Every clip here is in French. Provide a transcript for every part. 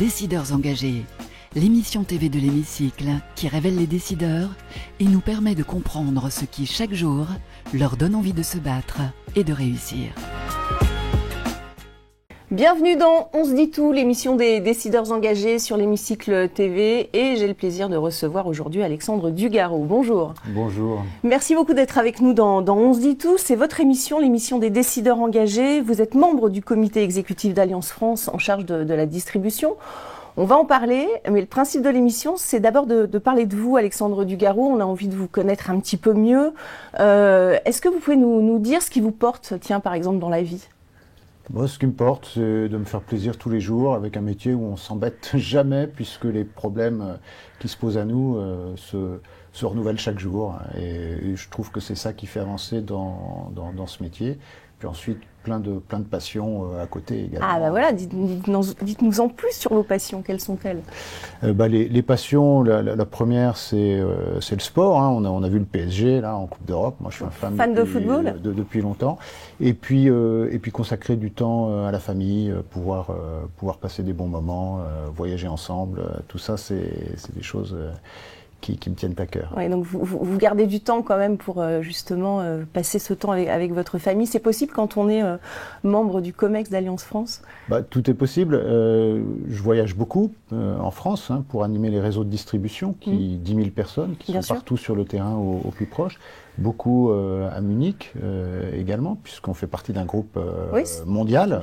Décideurs engagés, l'émission TV de l'Hémicycle qui révèle les décideurs et nous permet de comprendre ce qui, chaque jour, leur donne envie de se battre et de réussir. Bienvenue dans On se dit tout, l'émission des décideurs engagés sur l'Hémicycle TV, et j'ai le plaisir de recevoir aujourd'hui Alexandre Dugarot. Bonjour. Bonjour. Merci beaucoup d'être avec nous dans On se dit tout. C'est votre émission, l'émission des décideurs engagés. Vous êtes membre du comité exécutif d'Alliance France en charge de la distribution. On va en parler, mais le principe de l'émission, c'est d'abord de parler de vous, Alexandre Dugarot. On a envie de vous connaître un petit peu mieux. Est-ce que vous pouvez nous dire ce qui vous porte, par exemple, dans la vie ? Moi, ce qui me porte, c'est de me faire plaisir tous les jours avec un métier où on s'embête jamais, puisque les problèmes qui se posent à nous se renouvellent chaque jour. Et je trouve que c'est ça qui fait avancer dans ce métier. Puis ensuite, plein de passions à côté également. Ah bah voilà, dites-nous en plus sur vos passions, quelles sont-elles ? Les passions, la première, c'est le sport. Hein. On a vu le PSG là en Coupe d'Europe. Moi, je suis un fan de football depuis longtemps. Et puis consacrer du temps à la famille, pouvoir passer des bons moments, voyager ensemble. Tout ça, c'est des choses qui me tiennent à cœur. Oui, donc vous gardez du temps quand même pour justement passer ce temps avec votre famille. C'est possible quand on est membre du COMEX d'Alliance France ? Tout est possible. Je voyage beaucoup en France pour animer les réseaux de distribution, 10 000 personnes qui sont partout sur le terrain au plus proche. Beaucoup à Munich également, puisqu'on fait partie d'un groupe mondial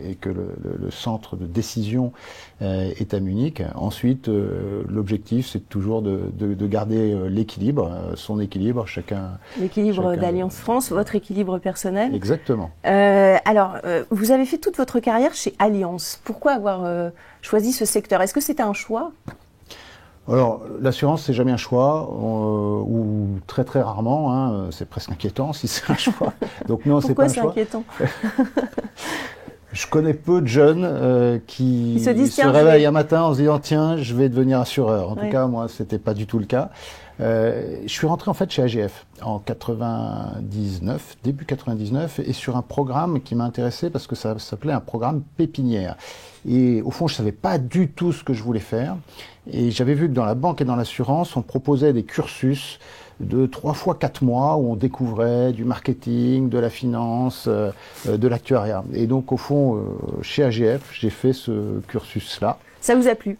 et que le centre de décision est à Munich. Ensuite, l'objectif, c'est toujours de garder l'équilibre, son équilibre, chacun. L'équilibre d'Alliance France, votre équilibre personnel. Exactement. Alors, vous avez fait toute votre carrière chez Alliance. Pourquoi avoir choisi ce secteur ? Est-ce que c'était un choix ? Alors, l'assurance, c'est jamais un choix, ou très très rarement, c'est presque inquiétant si c'est un choix. Donc non, c'est pas un choix. Pourquoi c'est inquiétant ? Je connais peu de jeunes qui se réveillent un matin en se disant « Tiens, je vais devenir assureur ». En tout cas, moi, c'était pas du tout le cas. Je suis rentré en fait chez AGF en 99, début 99, et sur un programme qui m'a intéressé parce que ça s'appelait un programme pépinière. Et au fond, je savais pas du tout ce que je voulais faire. Et j'avais vu que dans la banque et dans l'assurance, on proposait des cursus de 3 fois 4 mois où on découvrait du marketing, de la finance, de l'actuariat. Et donc, au fond, chez AGF, j'ai fait ce cursus-là. Ça vous a plu ?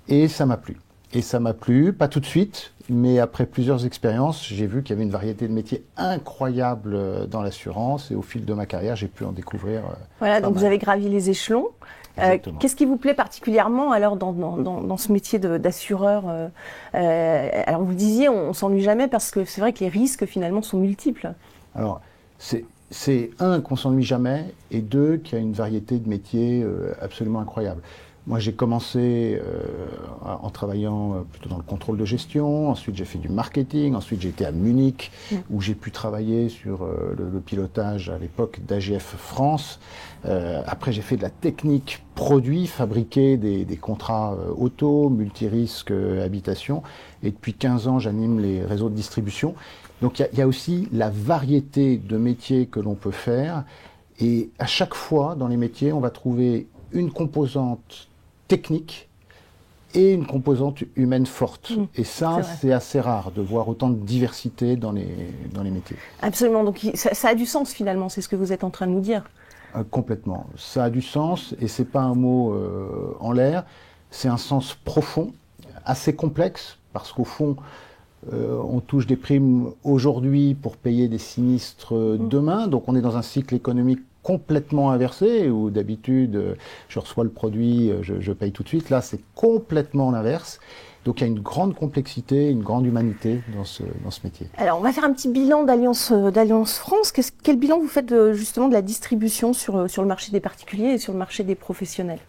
Et ça m'a plu. Et ça m'a plu, pas tout de suite, mais après plusieurs expériences, j'ai vu qu'il y avait une variété de métiers incroyable dans l'assurance. Et au fil de ma carrière, j'ai pu en découvrir. Voilà, donc vous avez gravi les échelons. Qu'est-ce qui vous plaît particulièrement alors dans ce métier d'assureur ? Alors vous disiez, on s'ennuie jamais parce que c'est vrai que les risques finalement sont multiples. Alors c'est un, qu'on s'ennuie jamais, et deux, qu'il y a une variété de métiers absolument incroyable. Moi, j'ai commencé en travaillant plutôt dans le contrôle de gestion. Ensuite, j'ai fait du marketing. Ensuite, j'ai été à Munich, où j'ai pu travailler sur le pilotage à l'époque d'AGF France. Après, j'ai fait de la technique produit, fabriquer des contrats auto, multirisque, habitation. Et depuis 15 ans, j'anime les réseaux de distribution. Donc, il y a aussi la variété de métiers que l'on peut faire. Et à chaque fois, dans les métiers, on va trouver une composante technique et une composante humaine forte. Et ça, c'est assez rare de voir autant de diversité dans les métiers. Absolument, donc ça a du sens finalement, c'est ce que vous êtes en train de nous dire. Complètement. Ça a du sens, et c'est pas un mot en l'air, c'est un sens profond, assez complexe, parce qu'au fond, on touche des primes aujourd'hui pour payer des sinistres demain, donc on est dans un cycle économique complètement inversé, où d'habitude je reçois le produit, je paye tout de suite. Là, c'est complètement l'inverse. Donc il y a une grande complexité, une grande humanité dans ce métier. Alors on va faire un petit bilan d'Alliance France. Quel bilan vous faites justement de la distribution sur le marché des particuliers et sur le marché des professionnels ?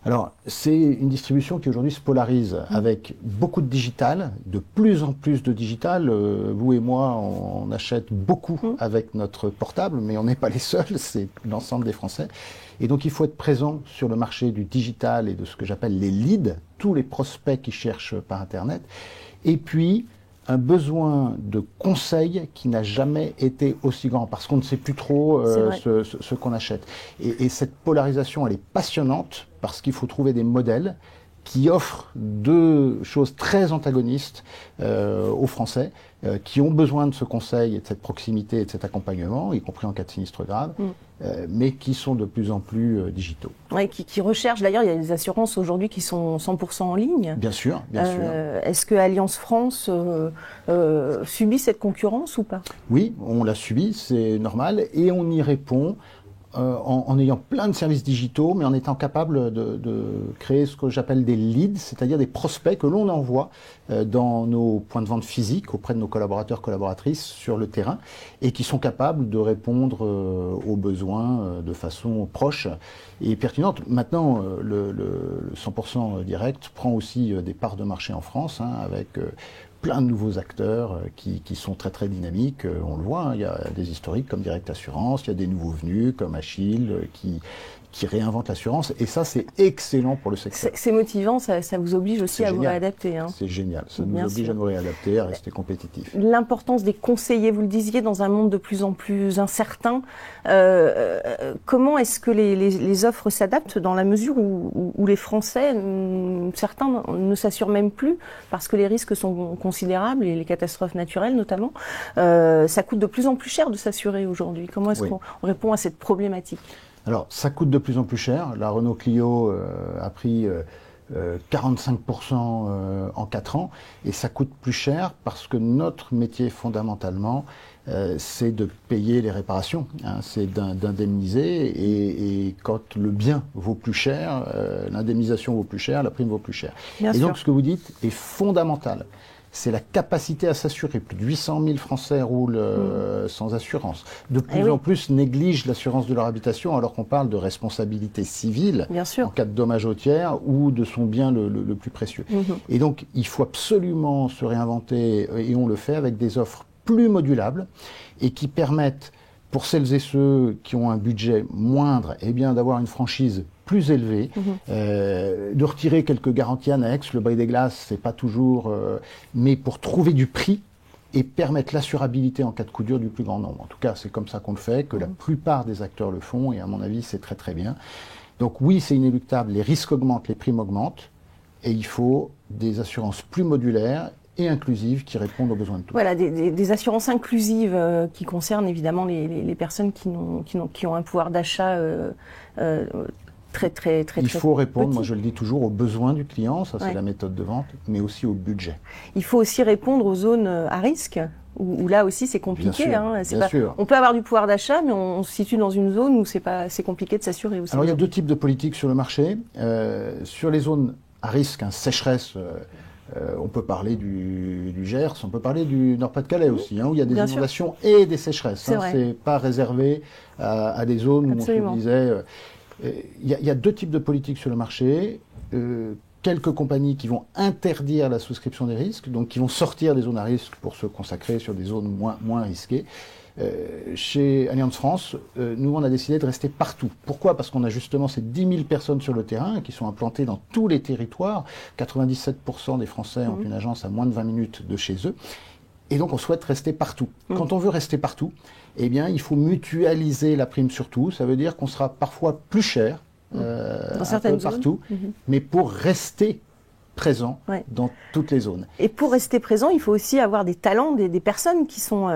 Alors, c'est une distribution qui aujourd'hui se polarise avec beaucoup de digital, de plus en plus de digital. Vous et moi, on achète beaucoup avec notre portable, mais on n'est pas les seuls, c'est l'ensemble des Français. Et donc, il faut être présent sur le marché du digital et de ce que j'appelle les leads, tous les prospects qui cherchent par Internet. Et puis, un besoin de conseil qui n'a jamais été aussi grand, parce qu'on ne sait plus trop ce qu'on achète. Et cette polarisation, elle est passionnante, parce qu'il faut trouver des modèles qui offrent deux choses très antagonistes aux Français, qui ont besoin de ce conseil et de cette proximité et de cet accompagnement, y compris en cas de sinistre grave, mais qui sont de plus en plus digitaux. Oui, qui recherchent. D'ailleurs, il y a des assurances aujourd'hui qui sont 100% en ligne. Bien sûr, bien sûr. Est-ce que Allianz France subit cette concurrence ou pas? Oui, on l'a subi, c'est normal, et on y répond en ayant plein de services digitaux, mais en étant capable de créer ce que j'appelle des leads, c'est-à-dire des prospects que l'on envoie dans nos points de vente physiques auprès de nos collaborateurs, collaboratrices sur le terrain, et qui sont capables de répondre aux besoins de façon proche et pertinente. Maintenant, le 100% direct prend aussi des parts de marché en France, avec plein de nouveaux acteurs qui sont très très dynamiques, on le voit, il y a des historiques comme Direct Assurance, il y a des nouveaux venus comme Achille qui réinventent l'assurance, et ça c'est excellent pour le secteur. C'est motivant, ça vous oblige aussi à vous réadapter. C'est génial, ça nous oblige à nous réadapter, à rester compétitifs. L'importance des conseillers, vous le disiez, dans un monde de plus en plus incertain, comment est-ce que les offres s'adaptent dans la mesure où les Français, certains ne s'assurent même plus parce que les risques sont considérables, et les catastrophes naturelles notamment, ça coûte de plus en plus cher de s'assurer aujourd'hui. Comment est-ce qu'on répond à cette problématique ? Alors, ça coûte de plus en plus cher. La Renault Clio a pris 45% en 4 ans, et ça coûte plus cher parce que notre métier fondamentalement, c'est de payer les réparations, c'est d'indemniser, et quand le bien vaut plus cher, l'indemnisation vaut plus cher, la prime vaut plus cher. Bien sûr. Donc ce que vous dites est fondamental. C'est la capacité à s'assurer. Plus de 800 000 Français roulent sans assurance. De plus en plus négligent l'assurance de leur habitation, alors qu'on parle de responsabilité civile en cas de dommage au tiers ou de son bien le plus précieux. Et donc, il faut absolument se réinventer, et on le fait avec des offres plus modulables et qui permettent, pour celles et ceux qui ont un budget moindre, d'avoir une franchise plus élevée, de retirer quelques garanties annexes. Le bris des glaces, c'est pas toujours, mais pour trouver du prix et permettre l'assurabilité en cas de coup dur du plus grand nombre. En tout cas, c'est comme ça qu'on le fait, que la plupart des acteurs le font, et à mon avis, c'est très très bien. Donc oui, c'est inéluctable, les risques augmentent, les primes augmentent, et il faut des assurances plus modulaires et inclusives qui répondent aux besoins de tous. Voilà, des assurances inclusives qui concernent évidemment les personnes qui ont un pouvoir d'achat très Il faut répondre, petit. moi je le dis toujours, aux besoins du client, ça c'est la méthode de vente, mais aussi au budget. Il faut aussi répondre aux zones à risque, où là aussi c'est compliqué. Bien sûr. On peut avoir du pouvoir d'achat, mais on se situe dans une zone où c'est compliqué de s'assurer aussi. Alors il y a deux types de politiques sur le marché. Sur les zones à risque, sécheresse, on peut parler du Gers, on peut parler du Nord-Pas-de-Calais aussi, où il y a des inondations et des sécheresses. C'est pas réservé à des zones où on se disait... Il y a deux types de politiques sur le marché. Quelques compagnies qui vont interdire la souscription des risques, donc qui vont sortir des zones à risque pour se consacrer sur des zones moins risquées. Chez Allianz France, nous, on a décidé de rester partout. Pourquoi ? Parce qu'on a justement ces 10 000 personnes sur le terrain qui sont implantées dans tous les territoires. 97% des Français ont une agence à moins de 20 minutes de chez eux. Et donc, on souhaite rester partout. Quand on veut rester partout, il faut mutualiser la prime sur tout. Ça veut dire qu'on sera parfois plus cher, dans certaines zones, partout, mais pour rester présent dans toutes les zones. Et pour rester présent, il faut aussi avoir des talents, des personnes qui sont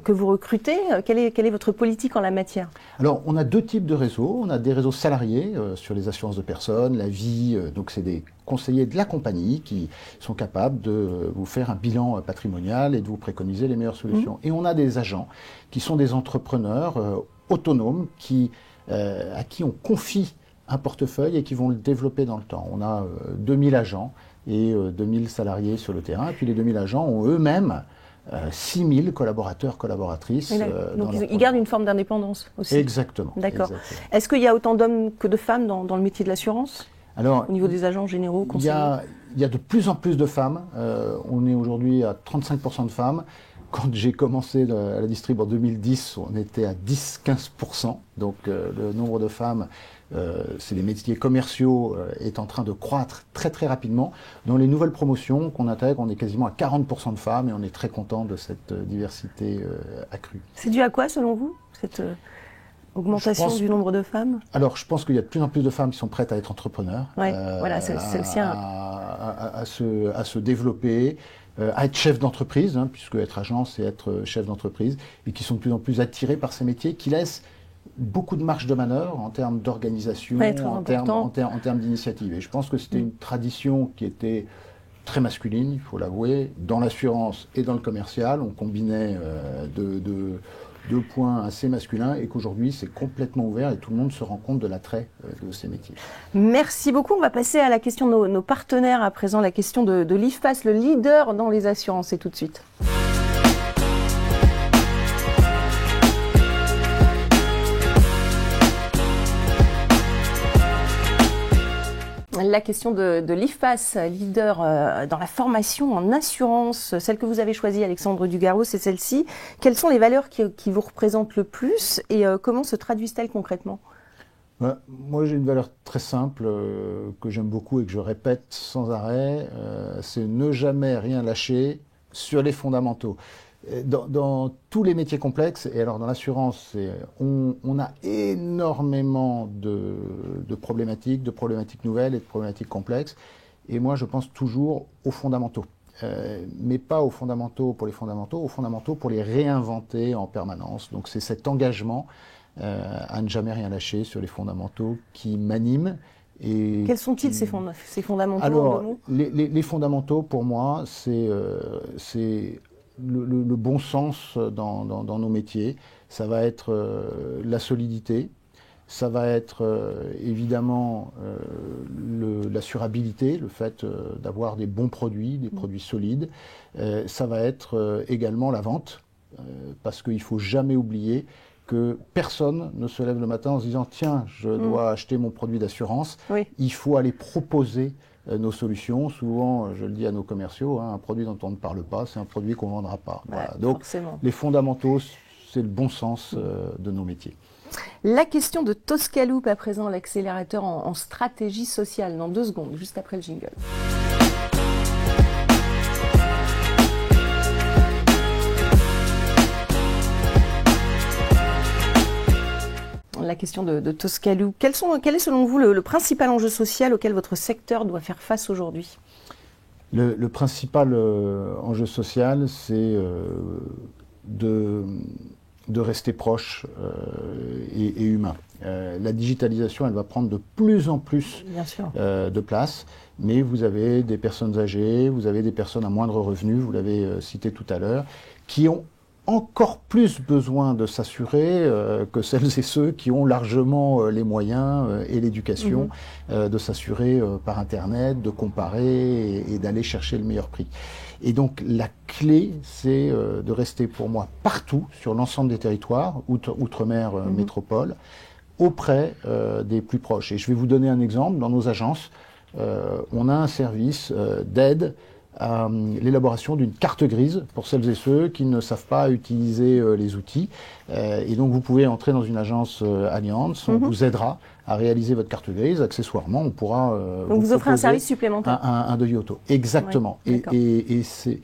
que vous recrutez. Quelle est votre politique en la matière ? Alors, on a deux types de réseaux. On a des réseaux salariés sur les assurances de personnes, la vie, donc c'est des conseillers de la compagnie qui sont capables de vous faire un bilan patrimonial et de vous préconiser les meilleures solutions. Et on a des agents qui sont des entrepreneurs autonomes à qui on confie un portefeuille et qui vont le développer dans le temps. On a 2000 agents et 2000 salariés sur le terrain. Et puis les 2000 agents ont eux-mêmes 6000 collaborateurs, collaboratrices. Donc ils gardent une forme d'indépendance aussi. Exactement. D'accord. Est-ce qu'il y a autant d'hommes que de femmes dans le métier de l'assurance ? Alors, au niveau des agents généraux, conseillers ? Il y a de plus en plus de femmes. On est aujourd'hui à 35% de femmes. Quand j'ai commencé à la distrib en 2010, on était à 10-15%. Donc le nombre de femmes, c'est des métiers commerciaux, est en train de croître très très rapidement. Dans les nouvelles promotions qu'on intègre, on est quasiment à 40% de femmes et on est très content de cette diversité accrue. C'est dû à quoi selon vous Augmentation du nombre de femmes? Alors, je pense qu'il y a de plus en plus de femmes qui sont prêtes à être entrepreneurs. Ouais, voilà, c'est le sien. À se développer, à être chef d'entreprise, hein, puisque être agent, c'est être chef d'entreprise, et qui sont de plus en plus attirés par ces métiers qui laissent beaucoup de marge de manœuvre en termes d'organisation, en termes d'initiative. Et je pense que c'était une tradition qui était très masculine, il faut l'avouer. Dans l'assurance et dans le commercial, on combinait deux points assez masculins et qu'aujourd'hui c'est complètement ouvert et tout le monde se rend compte de l'attrait de ces métiers. Merci beaucoup. On va passer à la question de nos partenaires à présent, la question de l'IFPAS, le leader dans les assurances, et tout de suite. La question de l'IFPAS, leader dans la formation en assurance, celle que vous avez choisie, Alexandre Dugaro, c'est celle-ci. Quelles sont les valeurs qui vous représentent le plus et comment se traduisent-elles concrètement? Moi, j'ai une valeur très simple que j'aime beaucoup et que je répète sans arrêt, c'est ne jamais rien lâcher sur les fondamentaux. Dans tous les métiers complexes, et alors dans l'assurance, on a énormément de problématiques nouvelles et de problématiques complexes. Et moi, je pense toujours aux fondamentaux. Mais pas aux fondamentaux pour les fondamentaux, aux fondamentaux pour les réinventer en permanence. Donc c'est cet engagement à ne jamais rien lâcher sur les fondamentaux qui m'anime. Et quels sont-ils ces fondamentaux? Alors, les fondamentaux, pour moi, c'est le bon sens dans nos métiers. Ça va être la solidité, ça va être évidemment l'assurabilité, le fait d'avoir des bons produits, des produits solides. Ça va être également la vente, parce qu'il ne faut jamais oublier que personne ne se lève le matin en se disant « Tiens, je dois acheter mon produit d'assurance ». Il faut aller proposer nos solutions. Souvent, je le dis à nos commerciaux, hein, un produit dont on ne parle pas, c'est un produit qu'on ne vendra pas. Voilà. Donc, les fondamentaux, c'est le bon sens de nos métiers. La question de Toscaloup à présent, l'accélérateur en stratégie sociale, dans 2 secondes, juste après le jingle. La question de Toscaloup. Quel est selon vous le principal enjeu social auquel votre secteur doit faire face aujourd'hui? Le principal enjeu social, c'est de rester proche et humain. La digitalisation, elle va prendre de plus en plus de place, mais vous avez des personnes âgées, vous avez des personnes à moindre revenu, vous l'avez cité tout à l'heure, qui ont encore plus besoin de s'assurer que celles et ceux qui ont largement les moyens et l'éducation de s'assurer par Internet, de comparer et d'aller chercher le meilleur prix. Et donc la clé, c'est de rester pour moi partout, sur l'ensemble des territoires, outre-mer, métropole, auprès des plus proches. Et je vais vous donner un exemple. Dans nos agences, on a un service d'aide à l'élaboration d'une carte grise pour celles et ceux qui ne savent pas utiliser les outils. Et donc vous pouvez entrer dans une agence Allianz, on vous aidera à réaliser votre carte grise. Accessoirement, on pourra vous offrez un service supplémentaire. Un devis auto. Exactement. Et c'est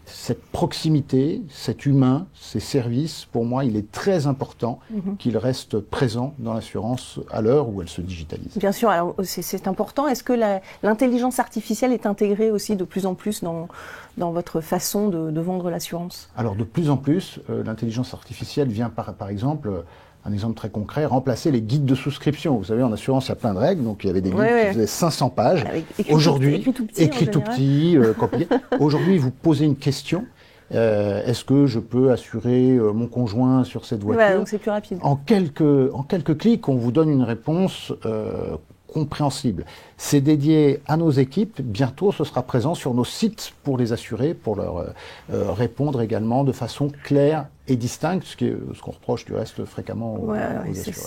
cette proximité, cet humain, ces services, pour moi, il est très important qu'il reste présent dans l'assurance à l'heure où elle se digitalise. Bien sûr, alors c'est important. Est-ce que l'intelligence artificielle est intégrée aussi de plus en plus dans votre façon de vendre l'assurance? Alors de plus en plus, l'intelligence artificielle vient par exemple, un exemple très concret, remplacer les guides de souscription. Vous savez, en assurance, il y a plein de règles, donc il y avait des guides qui faisaient 500 pages. Aujourd'hui, écrit tout petit, compliqué. Aujourd'hui, vous posez une question. Est-ce que je peux assurer mon conjoint sur cette voiture? Donc c'est plus rapide. En quelques clics, on vous donne une réponse compréhensible. C'est dédié à nos équipes. Bientôt, ce sera présent sur nos sites pour les assurer, pour leur répondre également de façon claire et distincte, ce qu'on reproche du reste fréquemment aux assureurs.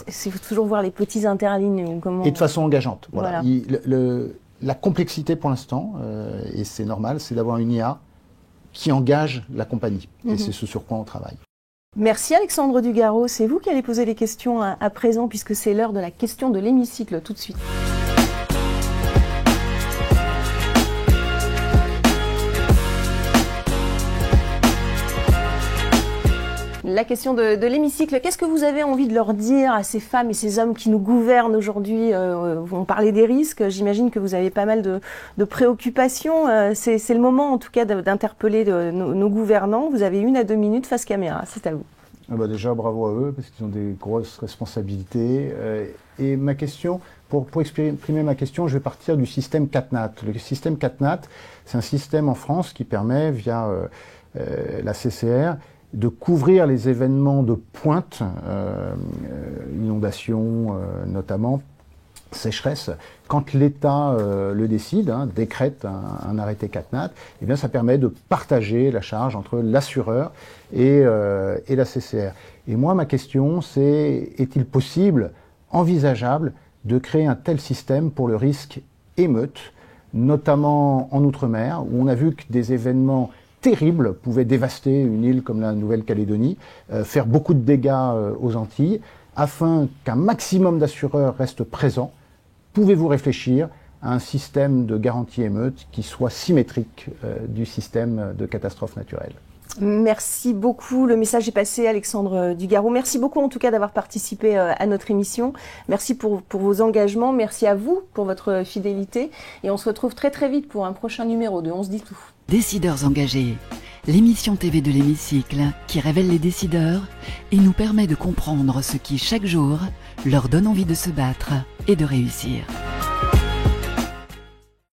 Il faut toujours voir les petits interlignes. Ou comment... Et de façon engageante. Voilà. La complexité pour l'instant, et c'est normal, c'est d'avoir une IA qui engage la compagnie. Et c'est ce sur quoi on travaille. Merci Alexandre Dugaro. C'est vous qui allez poser les questions à présent, puisque c'est l'heure de la question de l'hémicycle tout de suite. La question de l'hémicycle, qu'est-ce que vous avez envie de leur dire à ces femmes et ces hommes qui nous gouvernent aujourd'hui? On parlait des risques, j'imagine que vous avez pas mal de préoccupations. C'est le moment en tout cas d'interpeller nos gouvernants. Vous avez 1 à 2 minutes face caméra, c'est à vous. Déjà, bravo à eux, parce qu'ils ont des grosses responsabilités. Et ma question, pour exprimer ma question, je vais partir du système CatNat. Le système CatNat, c'est un système en France qui permet, via la CCR, de couvrir les événements de pointe, inondations notamment, sécheresse, quand l'État le décide, décrète un arrêté CatNat, eh bien ça permet de partager la charge entre l'assureur et la CCR. Et moi, ma question, c'est, est-il possible, envisageable, de créer un tel système pour le risque émeute, notamment en Outre-mer, où on a vu que des événements terribles pouvaient dévaster une île comme la Nouvelle-Calédonie, faire beaucoup de dégâts aux Antilles, afin qu'un maximum d'assureurs restent présents. Pouvez-vous réfléchir à un système de garantie émeute qui soit symétrique du système de catastrophe naturelle? Merci beaucoup. Le message est passé, Alexandre Dugarreau. Merci beaucoup en tout cas d'avoir participé à notre émission. Merci pour vos engagements. Merci à vous pour votre fidélité. Et on se retrouve très très vite pour un prochain numéro de On se dit tout. Décideurs engagés, l'émission TV de l'hémicycle qui révèle les décideurs et nous permet de comprendre ce qui chaque jour leur donne envie de se battre et de réussir.